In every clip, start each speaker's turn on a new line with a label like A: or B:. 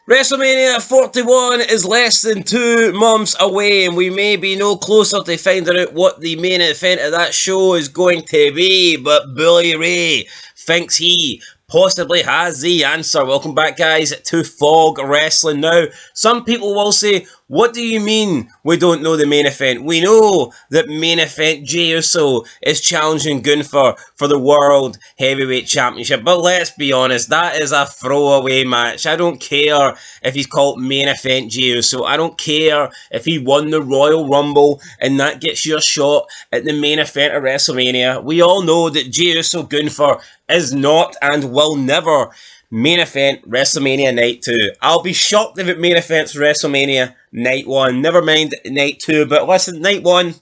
A: WrestleMania 41 is less than 2 months away, and we may be no closer to finding out what the main event of that show is going to be, but Bully Ray thinks he possibly has the answer. Welcome back, guys, to Fog Wrestling. Now, some people will say, what do you mean we don't know the main event? We know that main event Jey Uso is challenging Gunther for the World Heavyweight Championship, but let's be honest, that is a throwaway match. I don't care if he's called main event Jey Uso. I don't care if he won the Royal Rumble and that gets you a shot at the main event of WrestleMania. We all know that Jey Uso Gunther is not and will never main event WrestleMania Night 2. I'll be shocked if it main events WrestleMania Night 1. Never mind Night 2, but listen, Night 1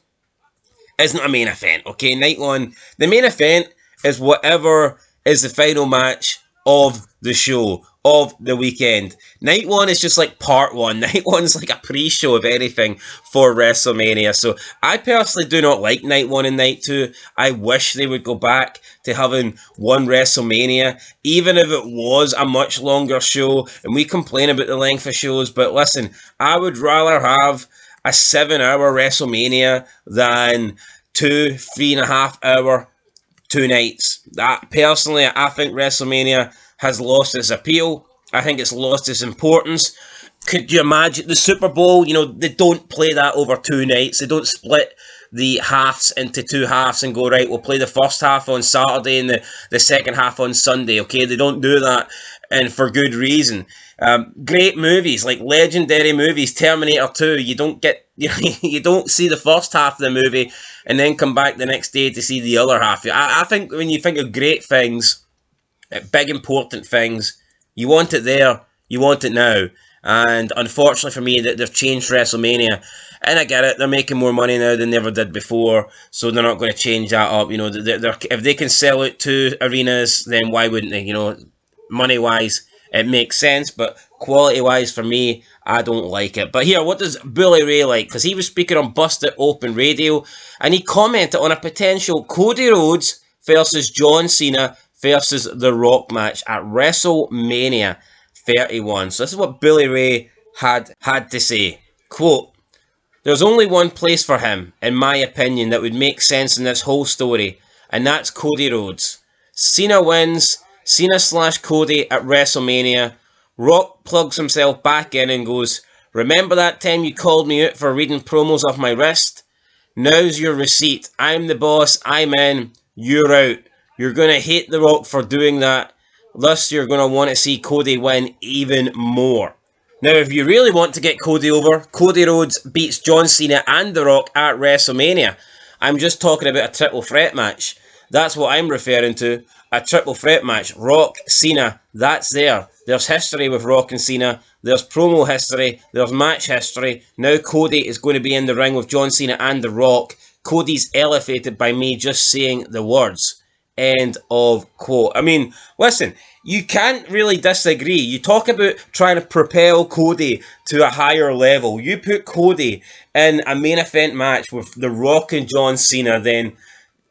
A: isn't a main event, okay? Night 1, the main event is whatever is the final match of the show, of the weekend. Night 1 is just like part 1. Night 1 is like a pre-show, if anything, for WrestleMania. So I personally do not like Night 1 and Night 2. I wish they would go back to having one WrestleMania, even if it was a much longer show, and we complain about the length of shows, but listen, I would rather have a 7-hour WrestleMania than 3.5 hour 2 nights. That personally, I think WrestleMania has lost its appeal. I think it's lost its importance. Could you imagine the Super Bowl? You know, they don't play that over 2 nights. They don't split the halves into 2 halves and go, right, we'll play the first half on Saturday and the second half on Sunday, okay? They don't do that, and for good reason. Great movies, like legendary movies, Terminator 2, you don't get, you don't see the first half of the movie and then come back the next day to see the other half. I think when you think of great things, big important things, you want it there, you want it now. And unfortunately for me, that they've changed WrestleMania. And I get it, they're making more money now than they ever did before, so they're not going to change that up. You know, if they can sell out 2 arenas, then why wouldn't they? You know, money-wise, it makes sense, but quality-wise, for me, I don't like it. But here, what does Bully Ray like? Because he was speaking on Busted Open Radio, and he commented on a potential Cody Rhodes versus John Cena versus The Rock match at WrestleMania 31. So this is what Bully Ray had to say. Quote, "There's only one place for him, in my opinion, that would make sense in this whole story, and that's Cody Rhodes. Cena wins, Cena/Cody at WrestleMania. Rock plugs himself back in and goes, 'Remember that time you called me out for reading promos off my wrist? Now's your receipt. I'm the boss, I'm in, you're out. You're going to hate The Rock for doing that. Thus, you're going to want to see Cody win even more.' Now, if you really want to get Cody over, Cody Rhodes beats John Cena and The Rock at WrestleMania. I'm just talking about a triple threat match. That's what I'm referring to. A triple threat match. Rock, Cena, that's there. There's history with Rock and Cena. There's promo history. There's match history. Now Cody is going to be in the ring with John Cena and The Rock. Cody's elevated by me just saying the words. End of quote. I mean, listen, you can't really disagree. You talk about trying to propel Cody to a higher level. You put Cody in a main event match with The Rock and John Cena, then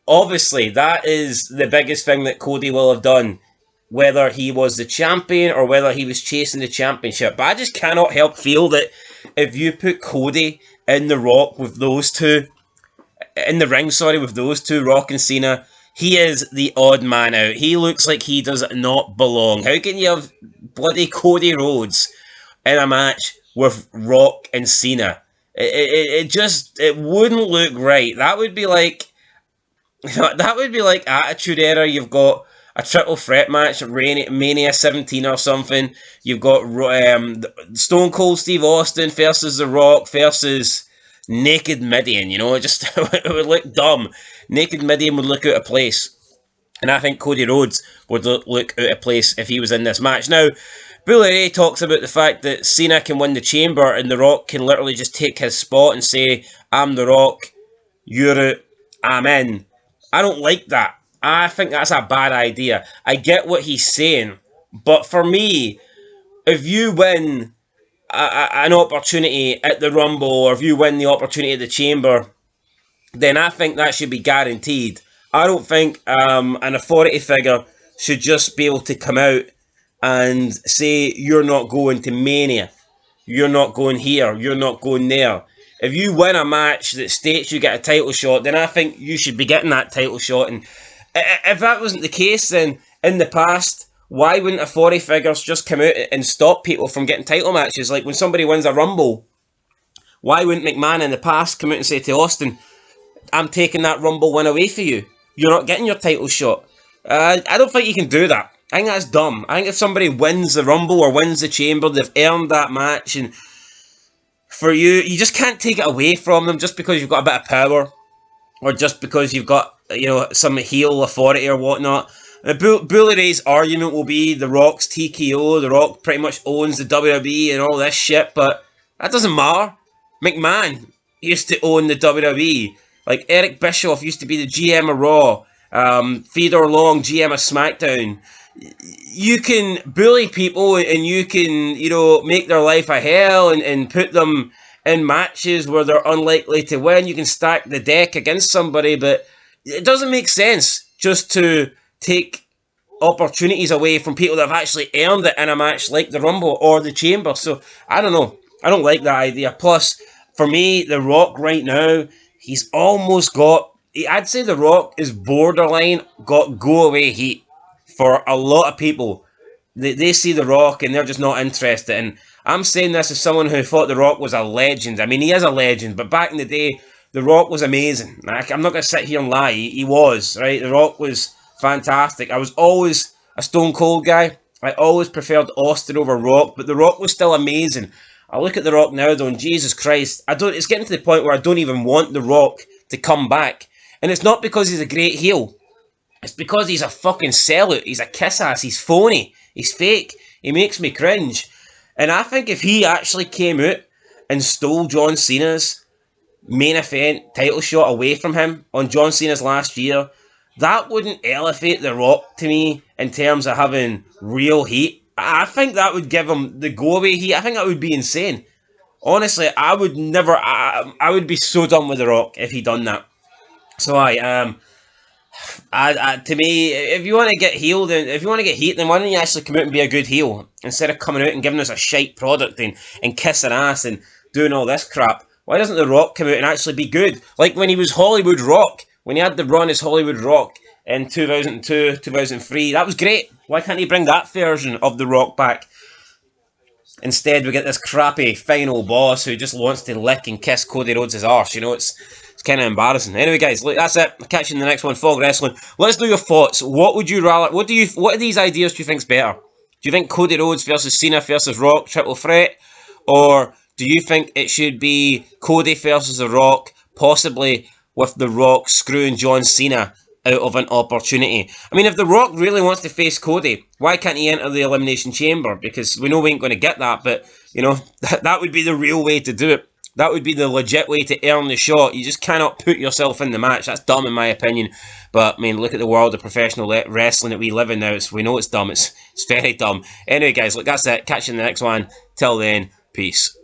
A: obviously that is the biggest thing that Cody will have done, whether he was the champion or whether he was chasing the championship. But I just cannot help feel that if you put Cody in The Rock with those two, in the ring, with those two, Rock and Cena, he is the odd man out. He looks like he does not belong. How can you have bloody Cody Rhodes in a match with Rock and Cena? It wouldn't look right. That would be like Attitude Era. You've got a triple threat match at Mania 17 or something. You've got Stone Cold Steve Austin versus The Rock versus Naked Mideon. You know, it would look dumb. Naked Mideon would look out of place. And I think Cody Rhodes would look out of place if he was in this match. Now, Bully Ray talks about the fact that Cena can win the chamber and The Rock can literally just take his spot and say, I'm The Rock, you're out, I'm in. I don't like that. I think that's a bad idea. I get what he's saying. But for me, if you win an opportunity at the Rumble, or if you win the opportunity at the Chamber, then I think that should be guaranteed. I don't think an authority figure should just be able to come out and say you're not going to Mania, you're not going here, you're not going there. If you win a match that states you get a title shot, then I think you should be getting that title shot. And if that wasn't the case, then in the past, why wouldn't a 40 figures just come out and stop people from getting title matches? Like when somebody wins a Rumble, why wouldn't McMahon in the past come out and say to Austin, I'm taking that Rumble win away for you. You're not getting your title shot. I don't think you can do that. I think that's dumb. I think if somebody wins the Rumble or wins the Chamber, they've earned that match. And for you, you just can't take it away from them just because you've got a bit of power. Or just because you've got, some heel authority or whatnot. Bully Ray's argument will be The Rock's TKO. The Rock pretty much owns the WWE and all this shit. But that doesn't matter. McMahon used to own the WWE. Like, Eric Bischoff used to be the GM of Raw. Theodore Long, GM of SmackDown. You can bully people and you can, make their life a hell and put them in matches where they're unlikely to win. You can stack the deck against somebody, but it doesn't make sense just to take opportunities away from people that have actually earned it in a match like the Rumble or the Chamber. So, I don't know. I don't like that idea. Plus, for me, The Rock right now, he's almost got... I'd say The Rock is borderline got go-away heat for a lot of people. They see The Rock and they're just not interested. And I'm saying this as someone who thought The Rock was a legend. I mean, he is a legend, but back in the day, The Rock was amazing. I'm not going to sit here and lie. He was, right? The Rock was fantastic. I was always a Stone Cold guy. I always preferred Austin over Rock, but The Rock was still amazing. I look at The Rock now, though, and Jesus Christ, it's getting to the point where I don't even want The Rock to come back. And it's not because he's a great heel. It's because he's a fucking sellout. He's a kiss-ass. He's phony. He's fake. He makes me cringe. And I think if he actually came out and stole John Cena's main event title shot away from him on John Cena's last year, that wouldn't elevate The Rock to me in terms of having real heat. I think that would give him the go-away heat. I think that would be insane. Honestly, I would never... I would be so done with The Rock if he done that. So to me, if you want to get healed, if you want to get heat, then why don't you actually come out and be a good heel instead of coming out and giving us a shite product and kissing ass and doing all this crap? Why doesn't The Rock come out and actually be good? Like when he was Hollywood Rock, when he had the run as Hollywood Rock in 2002, 2003, that was great. Why can't he bring that version of The Rock back? Instead, we get this crappy final boss who just wants to lick and kiss Cody Rhodes' arse. It's kind of embarrassing. Anyway, guys, look, that's it. I'll catch you in the next one. Fog Wrestling. Let's do your thoughts. What would you rather? What of these ideas do you think's better? Do you think Cody Rhodes versus Cena versus Rock triple threat, or do you think it should be Cody versus The Rock, possibly with The Rock screwing John Cena out of an opportunity? I mean, if The Rock really wants to face Cody, why can't he enter the Elimination Chamber? Because we know we ain't going to get that, but that would be the real way to do it. That would be the legit way to earn the shot. You just cannot put yourself in the match. That's dumb in my opinion. But, I mean, look at the world of professional wrestling that we live in now. We know it's dumb. It's very dumb. Anyway, guys, look, that's it. Catch you in the next one. Till then, peace.